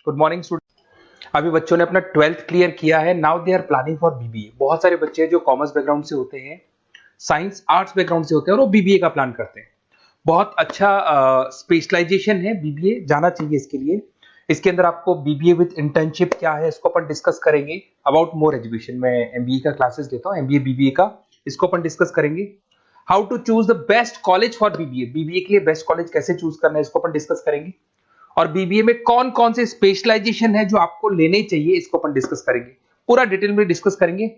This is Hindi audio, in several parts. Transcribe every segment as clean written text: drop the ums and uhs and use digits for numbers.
Good morning student. अभी बच्चों ने अपना 12th क्लियर किया है। Now they are planning for BBA. बहुत सारे बच्चे जो कॉमर्स बैकग्राउंड से होते हैं, साइंस आर्ट्स बैकग्राउंड से होते हैं और वो बीबीए का प्लान करते हैं। बहुत अच्छा स्पेशलाइजेशन है बीबीए, जाना चाहिए इसके लिए। इसके अंदर आपको बीबीए विद इंटर्नशिप क्या है इसको अपन डिस्कस करेंगे। अबाउट मोर एजुकेशन, मैं एमबीए का क्लासेस लेता हूँ, एमबीए बीबीए का, इसको अपन डिस्कस करेंगे। How to choose the best college for BBA, BBA के लिए बेस्ट कॉलेज कैसे चूज करना है इसको अपन डिस्कस करेंगे। और बीबीए में कौन कौन से स्पेशलाइजेशन है जो आपको लेने चाहिए इसको अपन डिस्कस करेंगे, पूरा डिटेल में डिस्कस करेंगे।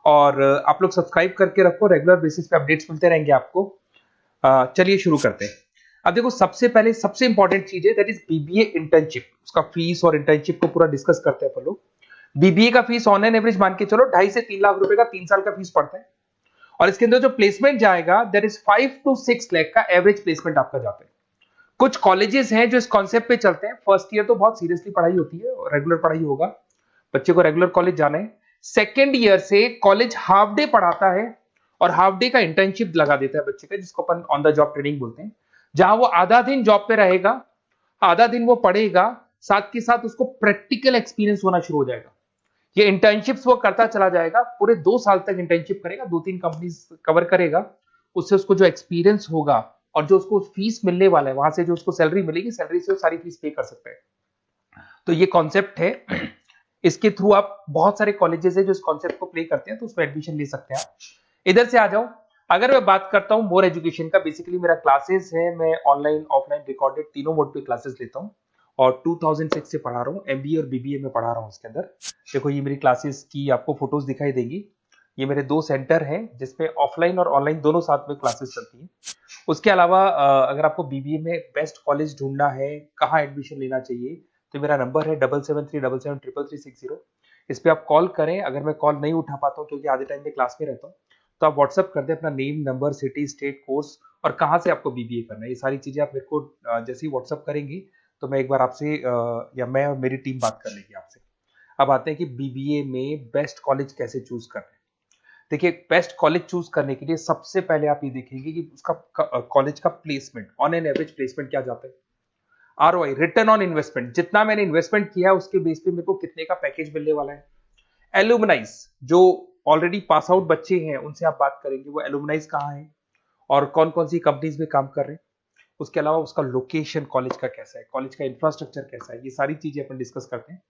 और आप लोग सब्सक्राइब करके रखो, रेगुलर बेसिस पे अपडेट्स मिलते रहेंगे आपको। चलिए शुरू करते हैं। अब देखो, सबसे पहले सबसे इंपॉर्टेंट चीज है दैट इज बीबीए इंटर्नशिप। उसका फीस और इंटर्नशिप को पूरा डिस्कस करते हैं अपन लोग। बीबीए का फीस ऑनलाइन एवरेज मान के चलो 2.5 से 3 लाख रुपए का 3 साल का फीस पड़ता है। और इसके अंदर जो प्लेसमेंट जाएगा दैट इज 5 to 6 लाख का एवरेज प्लेसमेंट आपका जाता है। कुछ कॉलेजेस हैं जो इस कॉन्सेप्ट पे चलते हैं। फर्स्ट ईयर तो बहुत सीरियसली पढ़ाई होती है और रेगुलर पढ़ाई होगा, बच्चे को रेगुलर कॉलेज जाना है। सेकेंड ईयर से कॉलेज हाफ डे पढ़ाता है और हाफ डे का इंटर्नशिप लगा देता है बच्चे का, जिसको अपन ऑन द जॉब ट्रेनिंग बोलते हैं, जहां वो आधा दिन जॉब पे रहेगा, आधा दिन वो पढ़ेगा, साथ के साथ उसको प्रैक्टिकल एक्सपीरियंस होना शुरू हो जाएगा। ये इंटर्नशिप्स वो करता चला जाएगा, पूरे 2 साल तक इंटर्नशिप करेगा, 2-3 कंपनीज कवर करेगा। उससे उसको जो एक्सपीरियंस होगा और जो उसको फीस मिलने वाला है, वहां से जो उसको सैलरी मिलेगी, सैलरी से वो सारी फीस पे कर सकता है। तो ये कॉन्सेप्ट है। इसके थ्रू आप, बहुत सारे कॉलेजेस है जो इस कॉन्सेप्ट को प्ले करते हैं, तो उसमें एडमिशन ले सकते हैं आप। इधर से आ जाओ। अगर मैं बात करता हूं मोर एजुकेशन का, बेसिकली मेरा क्लासेस है, मैं ऑनलाइन ऑफलाइन रिकॉर्डेड तीनों मोड पे क्लासेस लेता हूं और 2006 से पढ़ा रहा हूं। एमबीए और बीबीए में पढ़ा रहा हूं। इसके अंदर देखो, ये मेरी क्लासेस की आपको फोटोज दिखाई देंगी। ये मेरे 2 सेंटर हैं जिसमें ऑफलाइन और ऑनलाइन दोनों साथ में क्लासेस चलती हैं। उसके अलावा अगर आपको बीबीए में बेस्ट कॉलेज ढूंढना है, कहाँ एडमिशन लेना चाहिए, तो मेरा नंबर है 7737733360। इस पे आप कॉल करें। अगर मैं कॉल नहीं उठा पाता हूँ क्योंकि आधे टाइम में क्लास में रहता हूँ, तो आप व्हाट्सअप कर दें अपना name, number, city, state, course और कहाँ से आपको बीबीए करना है। ये सारी चीजें आप मेरे को जैसे ही व्हाट्सअप करेंगी तो मैं एक बार आपसे या मैं और मेरी टीम बात कर लेगी आपसे। अब आते हैं कि बीबीए में बेस्ट कॉलेज कैसे चूज करना है। देखिए, बेस्ट कॉलेज चूज करने के लिए सबसे पहले आप ये देखेंगे कि उसका कॉलेज का placement, on an average placement क्या जाता है। आरओआई, रिटर्न ऑन इन्वेस्टमेंट, जितना मैंने इन्वेस्टमेंट किया है उसके बेस पे मेरे को कितने का पैकेज मिलने वाला है। एलुमनाइज, जो ऑलरेडी पास आउट बच्चे हैं उनसे आप बात करेंगे, वो एलुमनाइज कहाँ है और कौन कौन सी कंपनीज में काम कर रहे हैं। उसके अलावा उसका लोकेशन कॉलेज का कैसा है, कॉलेज का इंफ्रास्ट्रक्चर कैसा है, ये सारी चीजें अपन डिस्कस करते हैं।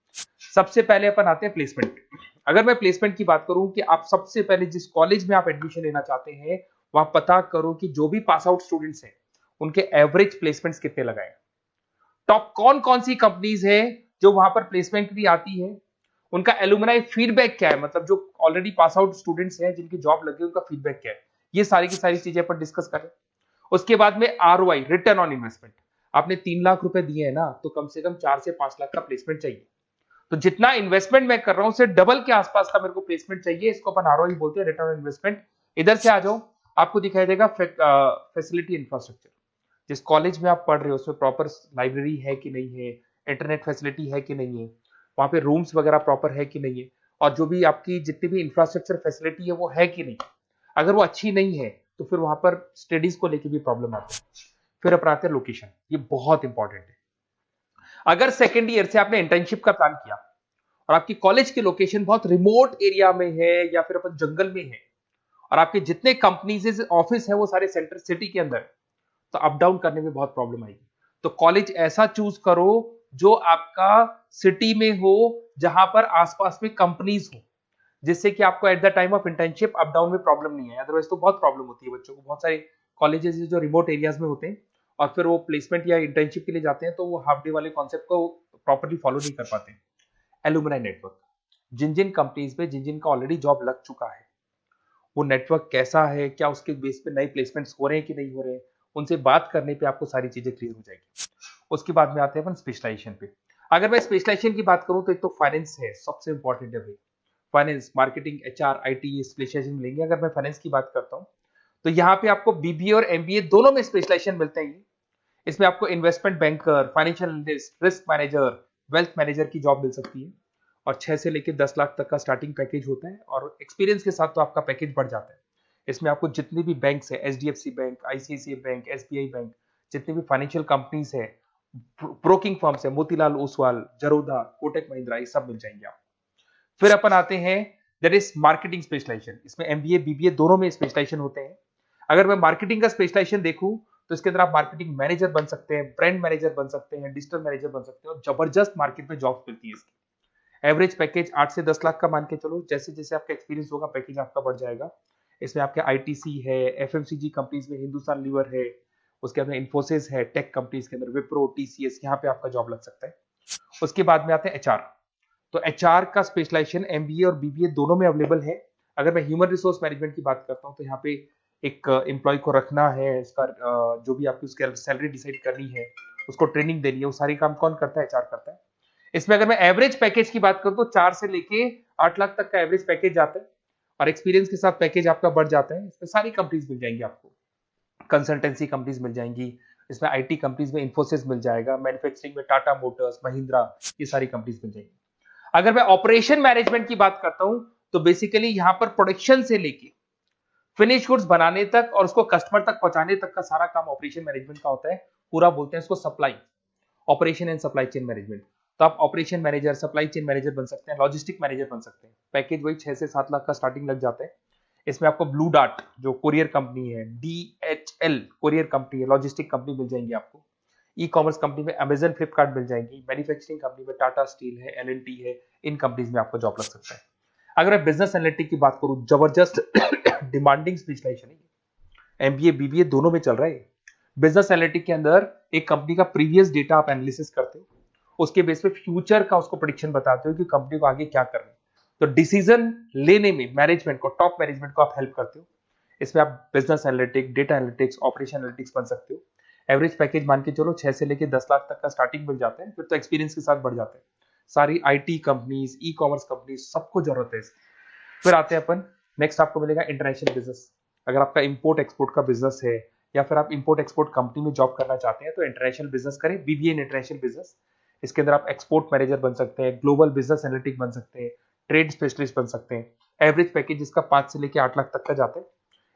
सबसे पहले अपन आते हैं प्लेसमेंट पे। अगर मैं प्लेसमेंट की बात करूं कि आप सबसे पहले जिस कॉलेज में आप एडमिशन लेना चाहते हैं, वहां पता करो कि जो भी पास आउट स्टूडेंट्स हैं उनके एवरेज प्लेसमेंट्स कितने लगाए। टॉप कौन कौन सी कंपनीज है जो वहां पर प्लेसमेंट भी आती है, उनका एलुमनाई फीडबैक क्या है, मतलब जो ऑलरेडी पास आउट स्टूडेंट्स हैं जिनकी जॉब लगी उनका फीडबैक क्या है। ये सारी की सारी चीजें अपन डिस्कस करें। उसके बाद में आरओआई, रिटर्न ऑन इन्वेस्टमेंट। आपने 3 लाख रुपए दिए हैं ना, तो कम से कम 4 से 5 लाख का प्लेसमेंट चाहिए। तो जितना इन्वेस्टमेंट मैं कर रहा हूं उससे डबल के आसपास का मेरे को प्लेसमेंट चाहिए। इसको अपन आरओआई बोलते हैं, रिटर्न ऑन इन्वेस्टमेंट। इधर से आ जाओ, आपको दिखाई देगा फैसिलिटी इंफ्रास्ट्रक्चर। जिस कॉलेज में आप पढ़ रहे हो उसमें प्रॉपर लाइब्रेरी है कि नहीं है, इंटरनेट फैसिलिटी है कि नहीं है, वहां पे रूम्स वगैरह प्रॉपर है कि नहीं है, और जो भी आपकी जितनी भी इंफ्रास्ट्रक्चर फैसिलिटी है वो है कि नहीं। अगर वो अच्छी नहीं है तो फिर वहां पर स्टडीज को लेकर भी प्रॉब्लम आती है। फिर अपनाते हैं लोकेशन, ये बहुत इंपॉर्टेंट है। अगर सेकेंड ईयर से आपने इंटर्नशिप का प्लान किया और आपकी कॉलेज की लोकेशन बहुत रिमोट एरिया में है या फिर अपन जंगल में है और आपके जितने कंपनीज ऑफिस है वो सारे सेंटर सिटी के अंदर, तो अप डाउन करने में बहुत प्रॉब्लम आएगी। तो कॉलेज ऐसा चूज करो जो आपका सिटी में हो, जहां पर आसपास में कंपनीज हो, जिससे कि आपको at the time of internship up down में प्रॉब्लम नहीं है। अदरवाइज तो बहुत प्रॉब्लम होती है बच्चों को। बहुत सारे कॉलेजेस जो रिमोट एरियाज में होते हैं और फिर वो प्लेसमेंट या इंटर्नशिप के लिए जाते हैं तो वो हाफ डे वाले कॉन्सेप्ट को प्रॉपर्ली फॉलो नहीं कर पाते। एलुमनाई नेटवर्क, जिन जिन कंपनीज में जिन जिन का ऑलरेडी जॉब लग चुका है, वो नेटवर्क कैसा है, क्या उसके बेस पे नए प्लेसमेंट्स हो रहे हैं कि नहीं हो रहे हैं, उनसे बात करने पे आपको सारी चीजें क्लियर हो जाएगी। उसके बाद में आते हैं अपन स्पेशलाइजेशन पे। अगर मैं स्पेशलाइजेशन की बात करूं तो एक तो फाइनेंस है, सबसे इंपॉर्टेंट है भाई। Finance, marketing, HR, IT specialization मिलेंगे। अगर मैं फाइनेंस की बात करता हूं तो यहाँ पे आपको बीबीए और एमबीए दोनों में स्पेशलाइजेशन मिलते हैं। इसमें आपको investment banker, financial analyst, risk manager, wealth manager की जॉब मिल सकती है और 6 से लेकर 10 लाख तक का स्टार्टिंग पैकेज होता है और एक्सपीरियंस के साथ तो आपका पैकेज बढ़ जाता है। इसमें आपको जितनी भी बैंक्स है, HDFC bank, ICICI bank, SBI bank, जितनी भी फाइनेंशियल कंपनीज है, ब्रोकिंग फर्म्स है, मोतीलाल ओसवाल, जरोधा, कोटक महिंद्रा, ये सब मिल जाएंगे आप। फिर अपन आते हैं दैट इज मार्केटिंग स्पेशलाइजेशन। इसमें एमबीए बीबीए दोनों में स्पेशलाइजेशन होते हैं। अगर मैं मार्केटिंग का स्पेशलाइजेशन देखूं तो इसके अंदर आप मार्केटिंग मैनेजर बन सकते हैं, ब्रांड मैनेजर बन सकते हैं, डिजिटल मैनेजर बन सकते हैं, और जबरदस्त मार्केट में जॉब मिलती है इसकी। एवरेज पैकेज 8 से 10 लाख का मान के चलो, जैसे जैसे आपका एक्सपीरियंस होगा पैकेज आपका बढ़ जाएगा। इसमें आपके आईटीसी है, एफएमसीजी कंपनीज में हिंदुस्तान लीवर है, उसके अंदर इन्फोसिस है, टेक कंपनीज के अंदर विप्रो, टीसीएस, यहाँ पे आपका जॉब लग सकता है। उसके बाद में आते हैं एचआर। तो एचआर का स्पेशलाइजेशन एमबीए और बीबीए दोनों में अवेलेबल है। अगर मैं ह्यूमन रिसोर्स मैनेजमेंट की बात करता हूँ तो यहाँ पे एक एम्प्लॉय को रखना है, इसका जो भी आपकी उसकी सैलरी डिसाइड करनी है, उसको ट्रेनिंग देनी है, वो सारी काम कौन करता है? एचआर करता है। इसमें अगर मैं एवरेज पैकेज की बात करूं तो 4 से लेके 8 लाख तक का एवरेज पैकेज जाता है, और एक्सपीरियंस के साथ पैकेज आपका बढ़ जाता है। इसमें सारी कंपनीज मिल जाएंगी आपको, कंसल्टेंसी कंपनीज मिल जाएंगी, इसमें आईटी कंपनीज में इन्फोसिस मिल जाएगा, मैन्युफैक्चरिंग में टाटा मोटर्स, महिंद्रा, ये सारी कंपनीज मिल जाएंगी। अगर मैं ऑपरेशन मैनेजमेंट की बात करता हूं तो बेसिकली यहां पर प्रोडक्शन से लेके फिनिश गुड्स बनाने तक और उसको कस्टमर तक पहुंचाने तक का सारा काम ऑपरेशन मैनेजमेंट का होता है। पूरा बोलते हैं इसको supply, operation and supply chain management. तो आप operation manager, supply chain manager बन सकते हैं, लॉजिस्टिक मैनेजर बन सकते हैं। पैकेज वही 6 से 7 लाख का स्टार्टिंग लग जाता है। इसमें आपको ब्लू डार्ट जो कोरियर कंपनी है, डीएचएल कोरियर कंपनी है, लॉजिस्टिक कंपनी मिल जाएंगी आपको। ई कॉमर्स कंपनी में अमेजन, फ्लिपकार्ट मिल जाएंगी। मैन्युफैक्चरिंग कंपनी में टाटा स्टील है, एलएनटी है, इन कंपनीज में आपको जॉब लग सकता है। अगर मैं बिजनेस एनालिटिक की बात करूं, जबरदस्त डिमांडिंग स्पेशलाइजेशन है, एमबीए बीबीए दोनों में चल रहा है। बिजनेस एनालिटिक के अंदर एक कंपनी का प्रीवियस डेटा आप एनालिसिस करते हो, उसके बेस पे फ्यूचर का उसको प्रेडिक्शन बताते हो कि कंपनी को आगे क्या करना है। तो डिसीजन लेने में मैनेजमेंट को, टॉप मैनेजमेंट को आप हेल्प करते हो। इसमें आप business analytic, data analytics, operation analytics बन सकते हो। एवरेज पैकेज मान के चलो 6 से लेके 10 लाख तक का स्टार्टिंग मिल जाता है, फिर तो एक्सपीरियंस के साथ बढ़ जाता है। सारी IT companies, e commerce companies, सबको जरूरत है इसकी। फिर आते हैं अपन, नेक्स्ट आपको मिलेगा इंटरनेशनल बिजनेस। अगर आपका इंपोर्ट एक्सपोर्ट का बिजनेस है या फिर आप इंपोर्ट एक्सपोर्ट कंपनी में जॉब करना चाहते हैं तो इंटरनेशनल बिजनेस करें, बीबीए इन इंटरनेशनल बिजनेस। इसके अंदर आप एक्सपोर्ट मैनेजर बन सकते हैं, ग्लोबल बिजनेस एनालिटिक बन सकते हैं, ट्रेड स्पेशलिस्ट बन सकते हैं। एवरेज पैकेज इसका 5 से लेकर 8 लाख तक का जाता है।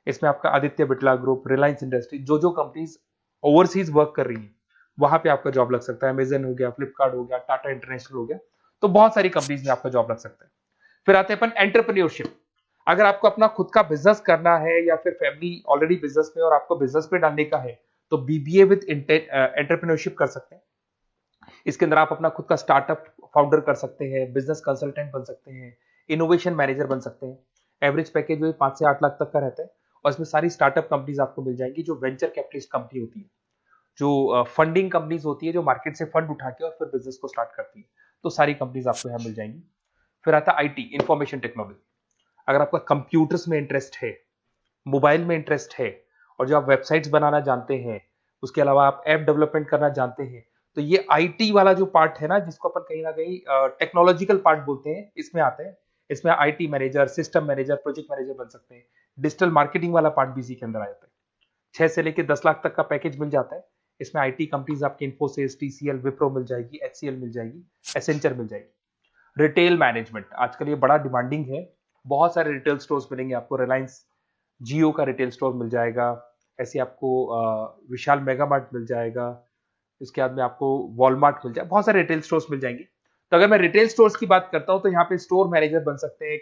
इसमें आपका आदित्य बिरला ग्रुप, रिलायंस इंडस्ट्री, जो जो कंपनीज ओवरसीज वर्क कर रही है वहां पे आपका जॉब लग सकता है। अमेजन हो गया, फ्लिपकार्ट हो गया, टाटा इंटरनेशनल हो गया, तो बहुत सारी कंपनीज में आपका जॉब लग सकता है। फिर आते हैं अपन एंटरप्रेन्योरशिप। अगर आपको अपना खुद का बिजनेस करना है या फिर फैमिली ऑलरेडी बिजनेस में और आपको बिजनेस में डालने का है तो बीबीए विद एंटरप्रेन्योरशिप कर सकते हैं। इसके अंदर आप अपना खुद का स्टार्टअप फाउंडर कर सकते हैं, बिजनेस कंसल्टेंट बन सकते हैं, इनोवेशन मैनेजर बन सकते हैं। एवरेज पैकेज वही 5 से 8 लाख तक का रहता है, और इसमें सारी स्टार्टअप कंपनीज आपको मिल जाएंगी जो वेंचर कैपिटलिस्ट कंपनी होती है, जो फंडिंग कंपनीज होती है, जो मार्केट से फंड उठा के और फिर बिजनेस को स्टार्ट करती है। तो सारी कंपनीज आपको यहाँ मिल जाएंगी। फिर आता है आईटी, इंफॉर्मेशन टेक्नोलॉजी। अगर आपका कंप्यूटर्स में इंटरेस्ट है, मोबाइल में इंटरेस्ट है, और जो आप वेबसाइट्स बनाना जानते हैं, उसके अलावा आप ऐप डेवलपमेंट करना जानते हैं, तो ये आईटी वाला जो पार्ट है ना, जिसको अपन कहीं ना कहीं टेक्नोलॉजिकल पार्ट बोलते हैं, इसमें आते हैं। इसमें IT manager, system manager, project manager बन सकते हैं। डिजिटल मार्केटिंग वाला पार्ट भी इसी के अंदर आ जाता है। 6 से लेकर 10 लाख तक का पैकेज मिल जाता है। इसमें आईटी कंपनीज आपकी इन्फोसिस, टीसीएल, विप्रो मिल जाएगी, एचसीएल मिल जाएगी, एसेंचर मिल जाएगी। रिटेल मैनेजमेंट आजकल ये बड़ा डिमांडिंग है। बहुत सारे रिटेल स्टोर्स मिलेंगे आपको। रिलायंस जियो का रिटेल स्टोर मिल जाएगा, ऐसे आपको विशाल मेगा मार्ट मिल जाएगा, इसके बाद में आपको वॉलमार्ट मिल जाएगा, बहुत सारे रिटेल स्टोर्स मिल जाएंगे। तो अगर मैं रिटेल स्टोर्स की बात करता हूं तो यहाँ पे स्टोर मैनेजर बन सकते हैं,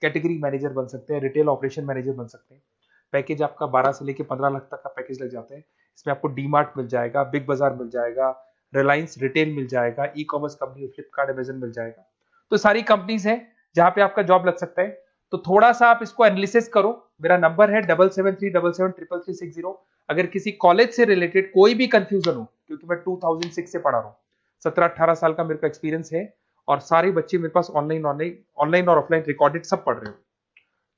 कैटेगरी मैनेजर बन सकते हैं, रिटेल ऑपरेशन मैनेजर बन सकते हैं। पैकेज आपका 12 से लेकर 15 लाख तक का पैकेज लग जाता है। इसमें आपको डी मार्ट मिल जाएगा, बिग बाजार मिल जाएगा, रिलायंस रिटेल मिल जाएगा, e commerce company Flipkart, Amazon मिल जाएगा। तो सारी कंपनीज है जहां पे आपका जॉब लग सकता है। तो थोड़ा सा आप इसको एनालिसिस करो। मेरा नंबर है 7737733360। अगर किसी कॉलेज से रिलेटेड कोई भी कंफ्यूजन हो, क्योंकि मैं 2006 से पढ़ा रहा हूँ, 17-18 साल का मेरे को एक्सपीरियंस है, और सारे बच्चे मेरे पास ऑनलाइन और ऑफलाइन रिकॉर्डेड सब पढ़ रहे हो,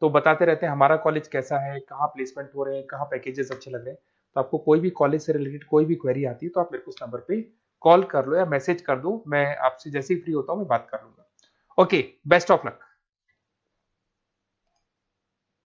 तो बताते रहते हैं हमारा कॉलेज कैसा है, कहाँ प्लेसमेंट हो रहे हैं, कहाँ पैकेजेस अच्छे लग रहे हैं। तो आपको कोई भी कॉलेज से रिलेटेड कोई भी क्वेरी आती है तो आप मेरे को उस नंबर पे कॉल कर लो या मैसेज कर दो, मैं आपसे जैसे ही फ्री होता हूँ मैं बात कर लूंगा। Okay, best of luck.